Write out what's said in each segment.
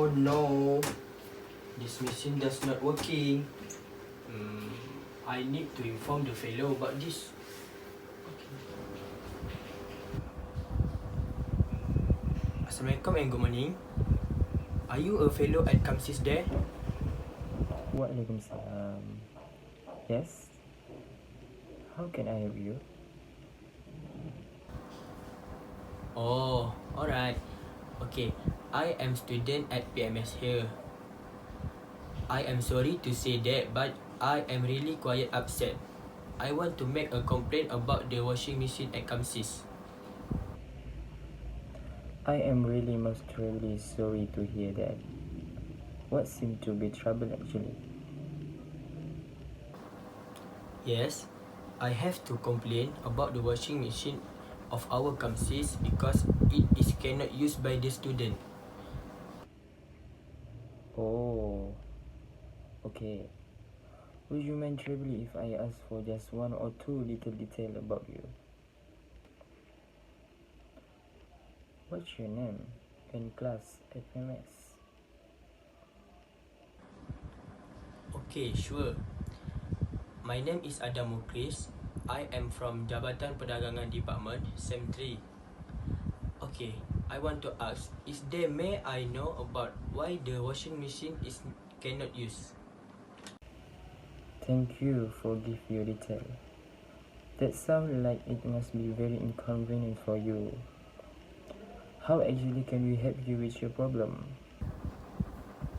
Oh no, this machine does not working. I need to inform the fellow about this. Okay. Assalamualaikum and good morning. Are you a fellow at kamsis there? Waalaikumsalam. Yes? How can I help you? Oh, alright. Okay, I am student at PMS here. I am sorry to say that, but I am really quite upset. I want to make a complaint about the washing machine at kamsis. I am really most terribly sorry to hear that. What seemed to be trouble actually? Yes, I have to complain about the washing machine of our kamsis because it is cannot used by the student. Oh, okay. Would you mind terribly if I ask for just one or two little detail about you? What's your name and class at PMS? Okay, sure. My name is Adam Mukris. I am from Jabatan Perdagangan Department, SEM 3. Okay, I want to ask, may I know about why the washing machine is cannot use? Thank you for giving your detail. That sounds like it must be very inconvenient for you. How actually can we help you with your problem?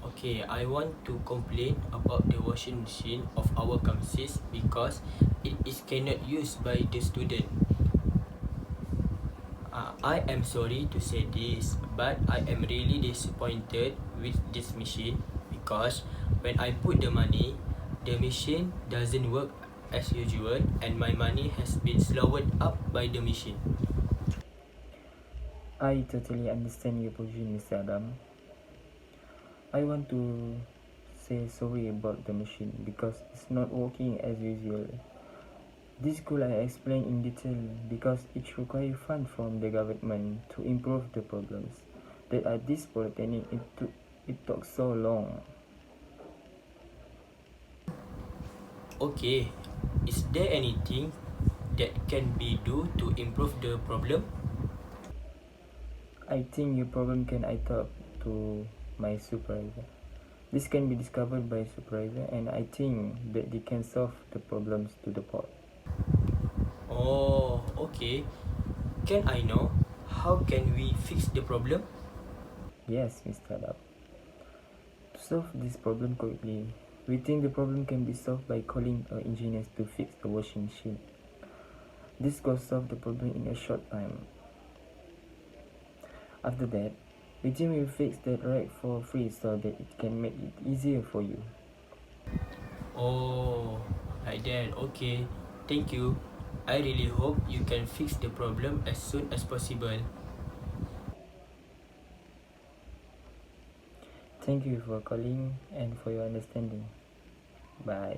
Okay, I want to complain about the washing machine of our kamsis because it is cannot used by the student. I am sorry to say this, but I am really disappointed with this machine because when I put the money, the machine doesn't work as usual and my money has been slowed up by the machine. I totally understand your position, Mr. Adam. I want to say sorry about the machine because it's not working as usual. This could I explain in detail because it requires funds from the government to improve the problems that at this polytechnic it took so long. Okay, is there anything that can be do to improve the problem? I think your problem can I talk to my supervisor. This can be discovered by supervisor and I think that they can solve the problems to the pot. Oh, okay. Can I know how can we fix the problem? Yes, Mr. Adam. To solve this problem quickly, we think the problem can be solved by calling engineers to fix the washing machine. This could solve the problem in a short time. After that, the team will fix that rack for free so that it can make it easier for you. Oh, like that. Okay. Thank you. I really hope you can fix the problem as soon as possible. Thank you for calling and for your understanding. Bye.